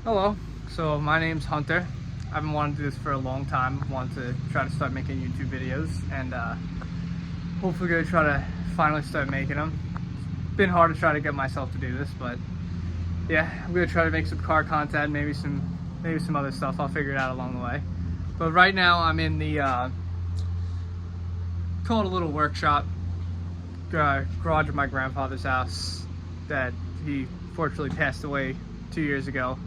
Hello, so my name's Hunter. I've been wanting to do this for a long time. I want to try to start making YouTube videos and hopefully gonna try to finally start making them. It's been hard to try to get myself to do this, but yeah, I'm gonna try to make some car content, maybe some other stuff. I'll figure it out along the way. But right now I'm in the call it a little workshop garage of my grandfather's house that he fortunately passed away 2 years ago.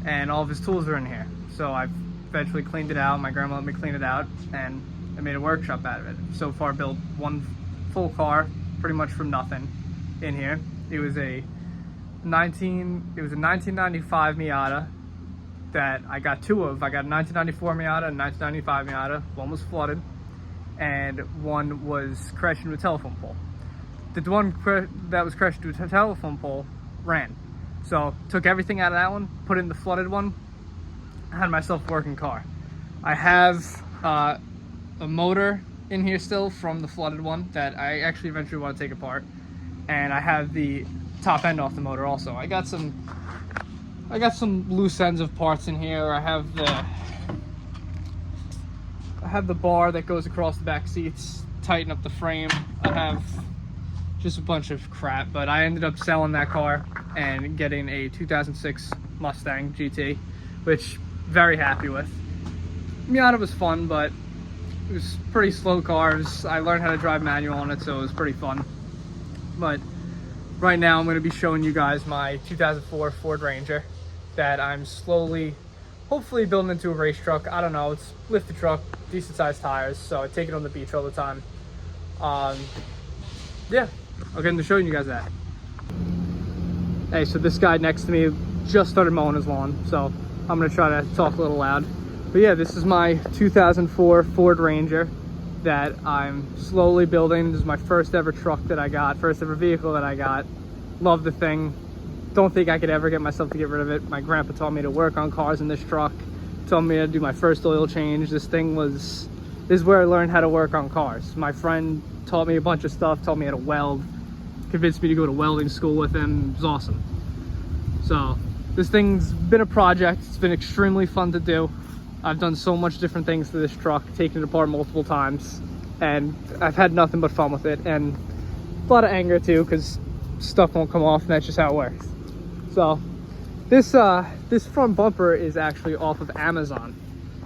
And all of his tools are in here. So I've eventually cleaned it out. My grandma let me clean it out, and I made a workshop out of it. So far built one full car, pretty much from nothing, in here. It was a 1995 Miata that I got two of. I got a 1994 Miata and 1995 Miata. One was flooded, and one was crashed into a telephone pole. The one that was crashed into a telephone pole ran. So took everything out of that one, put in the flooded one, had myself a working car. I have a motor in here still from the flooded one that I actually eventually want to take apart, and I have the top end off the motor also. I got some loose ends of parts in here. I have the bar that goes across the back seats, tighten up the frame. I have just a bunch of crap, but I ended up selling that car and getting a 2006 Mustang GT, which very happy with. Miata was fun, but it was pretty slow cars. I learned how to drive manual on it, so it was pretty fun. But right now I'm going to be showing you guys my 2004 Ford Ranger that I'm slowly, hopefully building into a race truck. I don't know, it's lifted truck, decent sized tires, so I take it on the beach all the time. Yeah, I'll get into showing you guys that. Hey, so this guy next to me just started mowing his lawn, so I'm gonna try to talk a little loud. But yeah, this is my 2004 Ford Ranger that I'm slowly building. This is my first ever truck that I got, first ever vehicle that I got. Love the thing. Don't think I could ever get myself to get rid of it. My grandpa taught me to work on cars in this truck, told me to do my first oil change. This is where I learned how to work on cars. My friend taught me a bunch of stuff, taught me how to weld, convinced me to go to welding school with him. It was awesome. So this thing's been a project. It's been extremely fun to do. I've done so much different things to this truck, taken it apart multiple times, and I've had nothing but fun with it, and a lot of anger too, because stuff won't come off, and that's just how it works. So this front bumper is actually off of Amazon.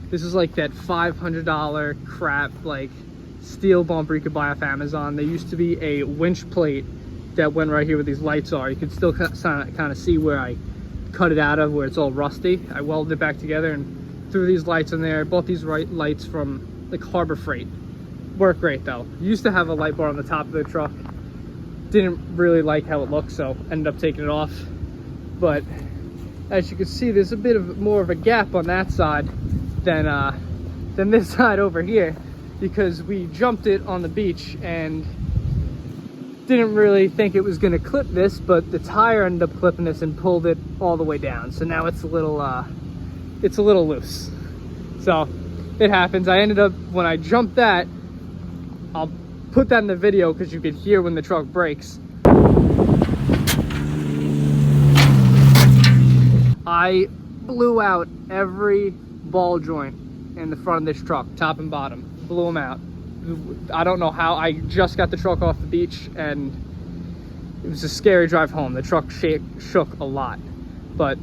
This is like that $500 crap, like steel bumper you could buy off Amazon. There used to be a winch plate that went right here where these lights are. You can still kind of see where I cut it out of, where it's all rusty. I welded it back together and threw these lights in there. Bought these lights from like Harbor Freight. Work great though. Used to have a light bar on the top of the truck. Didn't really like how it looked, so ended up taking it off. But as you can see, there's a bit of more of a gap on that side than this side over here, because we jumped it on the beach and didn't really think it was going to clip this, but the tire ended up clipping this and pulled it all the way down. So now it's a little loose. So it happens. I ended up, when I jumped that, I'll put that in the video because you could hear when the truck brakes. I blew out every ball joint in the front of this truck, top and bottom. Blew them out. I don't know how. I just got the truck off the beach, and it was a scary drive home. The truck shook a lot. But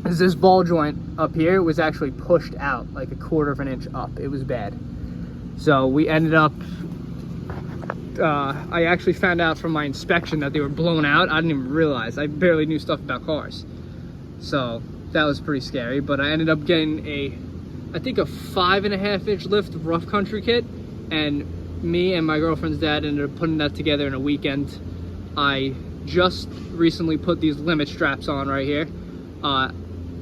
this ball joint up here was actually pushed out like 1/4 of an inch up. It was bad. So we ended up, I actually found out from my inspection that they were blown out. I didn't even realize. I barely knew stuff about cars. So that was pretty scary. But I ended up getting I think a 5.5 inch lift rough country kit, and me and my girlfriend's dad ended up putting that together in a weekend. I just recently put these limit straps on right here.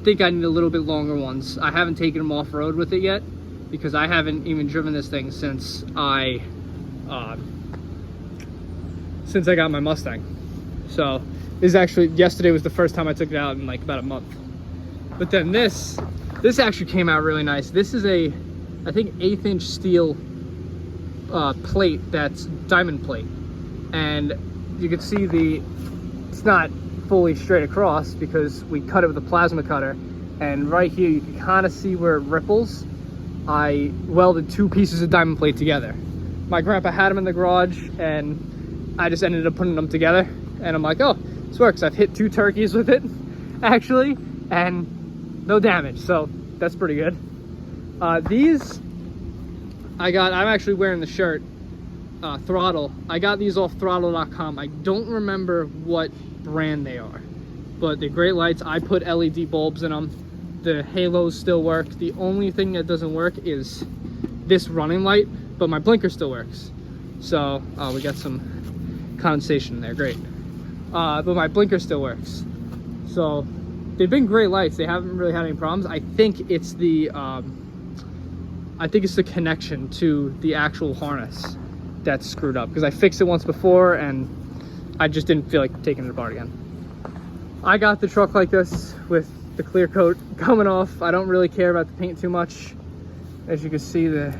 Think I need a little bit longer ones. I haven't taken them off road with it yet because I haven't even driven this thing since I got my Mustang. So this actually, yesterday was the first time I took it out in like about a month. But then this actually came out really nice. This is a, I think, 1/8 inch steel plate that's diamond plate, and you can see it's not fully straight across because we cut it with a plasma cutter, and right here you can kind of see where it ripples. I welded 2 pieces of diamond plate together. My grandpa had them in the garage, and I just ended up putting them together, and I'm like, oh, this works. I've hit 2 turkeys with it actually, and no damage, so that's pretty good. These I'm actually wearing the shirt, Throttle. I got these off throttle.com. I don't remember what brand they are, but they're great lights. I put LED bulbs in them. The halos still work. The only thing that doesn't work is this running light, but my blinker still works. So, we got some condensation in there, great. But my blinker still works. So, they've been great lights. They haven't really had any problems. I think it's the connection to the actual harness that's screwed up, because I fixed it once before and I just didn't feel like taking it apart again. I got the truck like this with the clear coat coming off. I don't really care about the paint too much. As you can see, the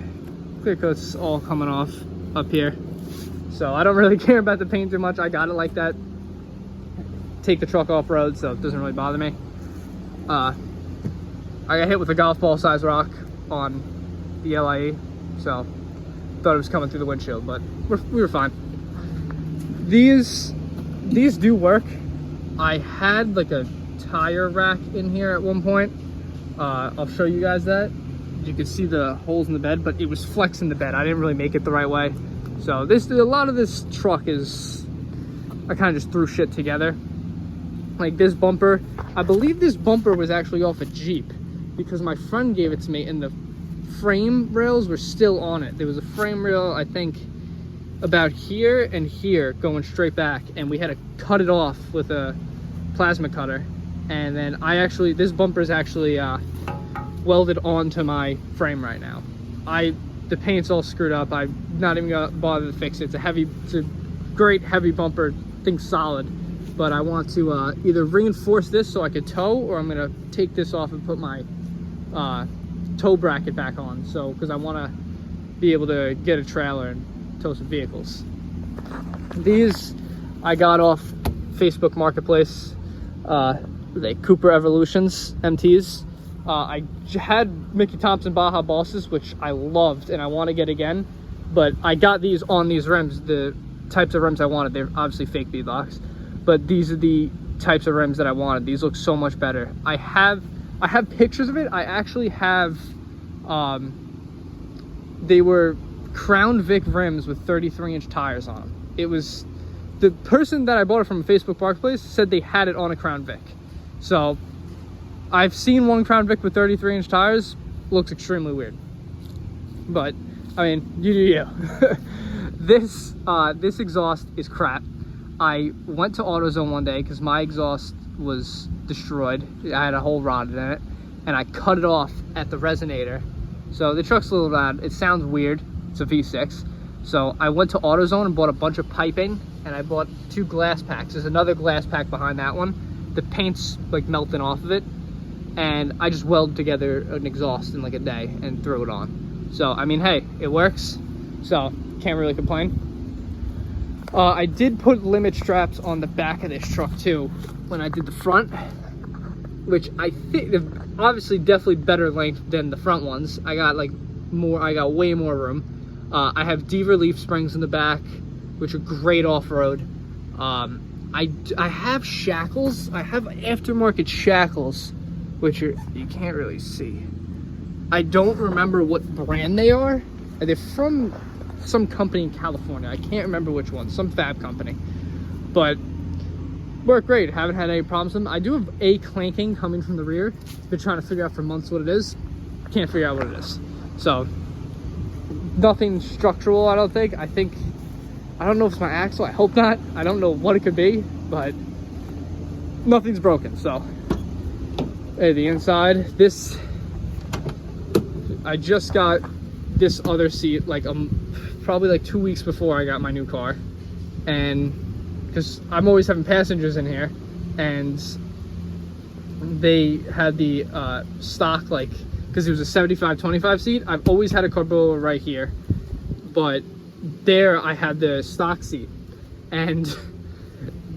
clear coat's all coming off up here, so I don't really care about the paint too much. I got it like that. Take the truck off road, so it doesn't really bother me. I got hit with a golf ball size rock on the LIE, so thought it was coming through the windshield, but we were fine. These do work. I had like a tire rack in here at one point. I'll show you guys that. You can see the holes in the bed, but it was flexing the bed. I didn't really make it the right way. So a lot of this truck is, I kind of just threw shit together. Like this bumper, I believe this bumper was actually off a Jeep, because my friend gave it to me and the frame rails were still on it. There was a frame rail, I think, about here and here going straight back, and we had to cut it off with a plasma cutter. And then this bumper is actually welded onto my frame right now. The paint's all screwed up. I'm not even gonna bother to fix it. It's a great heavy bumper, thing's solid. But I want to either reinforce this so I could tow, or I'm gonna take this off and put my tow bracket back on. So, because I want to be able to get a trailer and tow some vehicles. These I got off Facebook Marketplace. They Cooper Evolutions MTs. I had Mickey Thompson Baja Bosses, which I loved and I want to get again, but I got these on these rims, the types of rims I wanted. They're obviously fake beadlocks, but these are the types of rims that I wanted. These look so much better. I have pictures of it. I actually have they were Crown Vic rims with 33-inch tires on them. It was, the person that I bought it from Facebook Marketplace said they had it on a Crown Vic. So I've seen one Crown Vic with 33-inch tires. Looks extremely weird, but I mean, you do you. This exhaust is crap. I went to AutoZone one day because my exhaust was destroyed. I had a hole rotted in it, and I cut it off at the resonator. So the truck's a little loud. It sounds weird. It's a V6. So I went to AutoZone and bought a bunch of piping, and I bought 2 glass packs. There's another glass pack behind that one. The paint's like melting off of it, and I just welded together an exhaust in like a day and threw it on. So I mean, hey, it works, so can't really complain. I did put limit straps on the back of this truck too when I did the front, which I think obviously definitely better length than the front ones. I got way more room. I have D-Relief springs in the back, which are great off-road. I have shackles. I have aftermarket shackles, which you can't really see. I don't remember what brand they are. They're from some company in California. I can't remember which one, some fab company, but work great. Haven't had any problems with them. I do have a clanking coming from the rear. Been trying to figure out for months what it is. Can't figure out what it is. So nothing structural, I don't think. I don't know if it's my axle. I hope not. I don't know what it could be, but nothing's broken. So hey, the inside, I just got this other seat probably like 2 weeks before I got my new car, and because I'm always having passengers in here, and they had the stock, because it was a 75-25 seat. I've always had a Corbola right here, but there I had the stock seat, and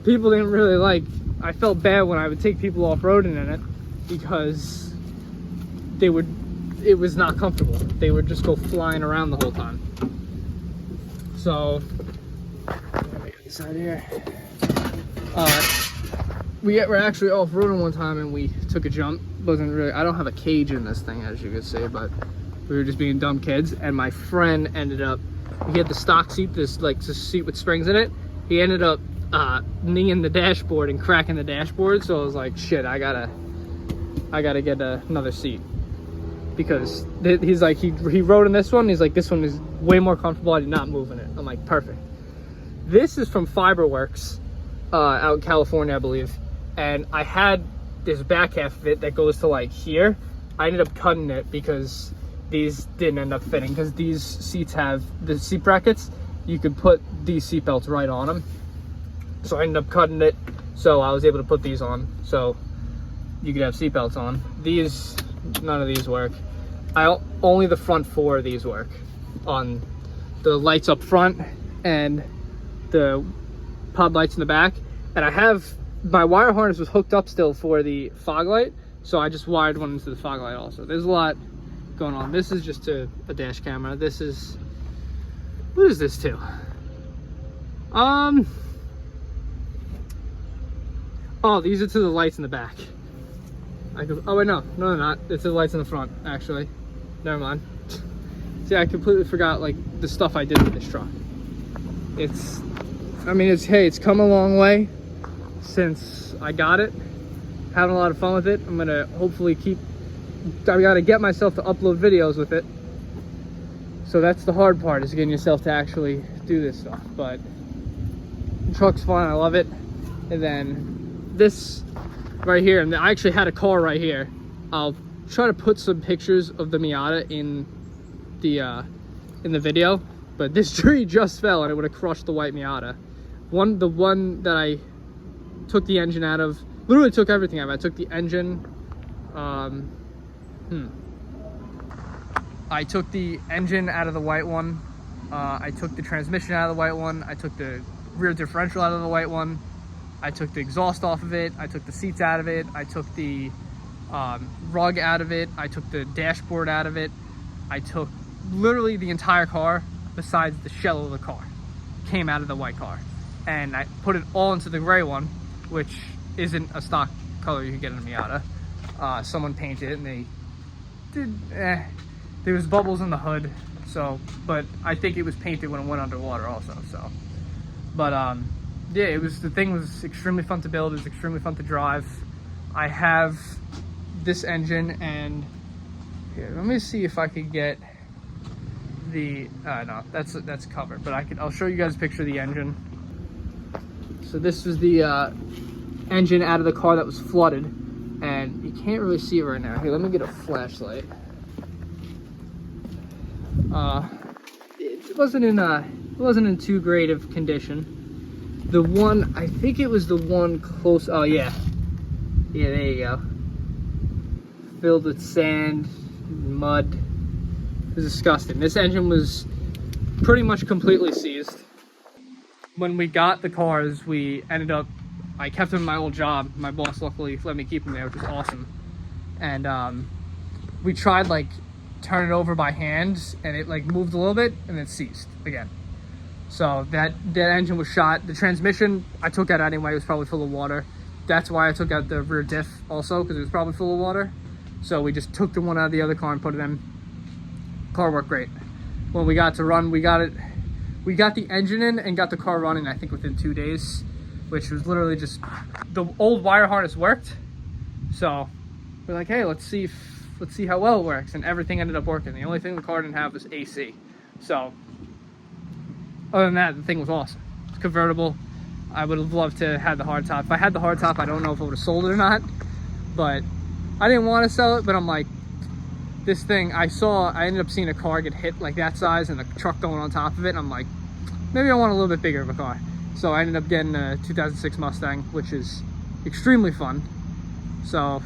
people didn't really like, I felt bad when I would take people off-roading in it because it was not comfortable. They would just go flying around the whole time. So, let me get this out here. We were actually off-roading one time and we took a jump. Wasn't really, I don't have a cage in this thing, as you can see, but we were just being dumb kids, and my friend ended up, he had the stock seat, this seat with springs in it. He ended up kneeing the dashboard and cracking the dashboard, so I was like, shit, I gotta get another seat, because he's like, he rode in this one, he's like, this one is way more comfortable, I did not move in it. I'm like, perfect. This is from Fiberworks out in California, I believe, and I had this back half of it that goes to like here. I ended up cutting it because these didn't end up fitting, because these seats have the seat brackets, you could put these seat belts right on them. So I ended up cutting it, so I was able to put these on, so you could have seat belts on. These, none of these work. Only the front four of these work, on the lights up front and the pod lights in the back. And I have, my wire harness was hooked up still for the fog light, so I just wired one into the fog light also. There's a lot going on. This is just a dash camera. This is, what is this to? Oh, these are to the lights in the back. Oh wait, no, they're not. It's the lights in the front, actually. Never mind. See, I completely forgot like the stuff I did with this truck. Hey, it's come a long way since I got it. Having a lot of fun with it. I'm gonna hopefully I gotta get myself to upload videos with it. So that's the hard part, is getting yourself to actually do this stuff. But the truck's fun, I love it. And then this right here, and I actually had a car right here. I'll try to put some pictures of the Miata in the video, but this tree just fell and it would have crushed the white Miata. The one that I took the engine out of, literally took everything out of it. I took the engine, I took the engine out of the white one. I took the transmission out of the white one. I took the rear differential out of the white one. I took the exhaust off of it. I took the seats out of it. I took the rug out of it. I took the dashboard out of it. I took literally the entire car besides the shell of the car came out of the white car. And I put it all into the gray one, which isn't a stock color you can get in a Miata. Someone painted it and they did, there was bubbles in the hood, so, but I think it was painted when it went underwater also, so. But yeah, the thing was extremely fun to build. It was extremely fun to drive. I have this engine, and here, let me see if I could get the, no, that's covered, but I'll show you guys a picture of the engine. So this was the engine out of the car that was flooded, and you can't really see it right now. Here, let me get a flashlight. It wasn't in too great of condition. The one, I think it was the one close, oh yeah, there you go. Filled with sand, mud. It was disgusting. This engine was pretty much completely seized. When we got the cars, we ended up, I kept them in my old job. My boss luckily let me keep them there, which was awesome. And we tried like turn it over by hand, and it like moved a little bit and then ceased again. So that engine was shot. The transmission I took out anyway. It was probably full of water. That's why I took out the rear diff also, because it was probably full of water. So we just took the one out of the other car and put it in. Car worked great. When we got to run, we got the engine in and got the car running, I think within 2 days, which was literally just, the old wire harness worked. So we're like, hey, let's see how well it works, and everything ended up working. The only thing the car didn't have was AC. So other than that, the thing was awesome. It's convertible. I would have loved to have the hardtop. If I had the hardtop, I don't know if I would have sold it or not, but I didn't want to sell it. But I'm like, this thing, I ended up seeing a car get hit like that size and a truck going on top of it, and I'm like, maybe I want a little bit bigger of a car. So I ended up getting a 2006 Mustang, which is extremely fun. So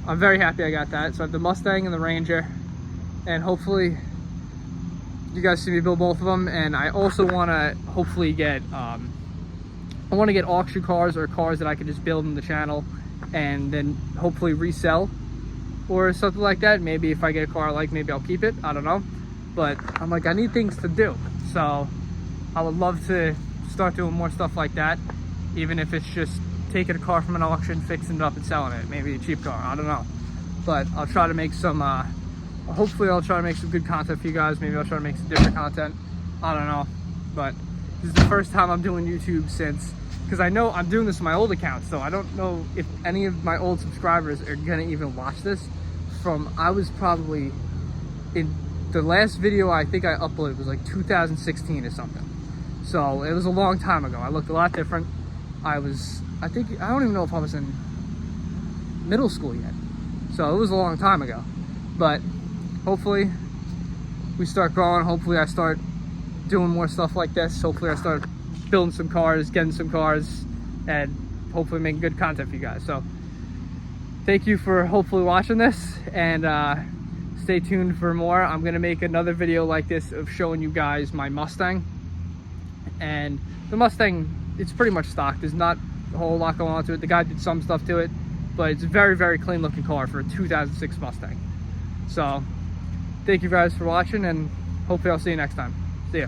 I'm very happy I got that. So I have the Mustang and the Ranger, and hopefully you guys see me build both of them. And I also want to hopefully get I want to get auction cars or cars that I can just build in the channel and then hopefully resell or something like that. Maybe if I get a car I like, maybe I'll keep it, I don't know. But I'm like, I need things to do, so I would love to start doing more stuff like that, even if it's just taking a car from an auction, fixing it up and selling it, maybe a cheap car, I don't know. But I'll try to make some hopefully I'll try to make some good content for you guys. Maybe I'll try to make some different content, I don't know. But this is the first time I'm doing YouTube since, because I know I'm doing this on my old account, so I don't know if any of my old subscribers are gonna even watch this. I was probably in the last video I think I uploaded was like 2016 or something, so it was a long time ago. I looked a lot different. I don't even know if I was in middle school yet, so it was a long time ago. But hopefully we start growing. Hopefully I start doing more stuff like this. Hopefully I start building some cars, getting some cars, and hopefully making good content for you guys. So thank you for hopefully watching this, and stay tuned for more. I'm gonna make another video like this of showing you guys my Mustang. And the Mustang, it's pretty much stock. There's not a whole lot going on to it. The guy did some stuff to it, but it's a very, very clean looking car for a 2006 Mustang. So thank you guys for watching, and hopefully I'll see you next time. See ya.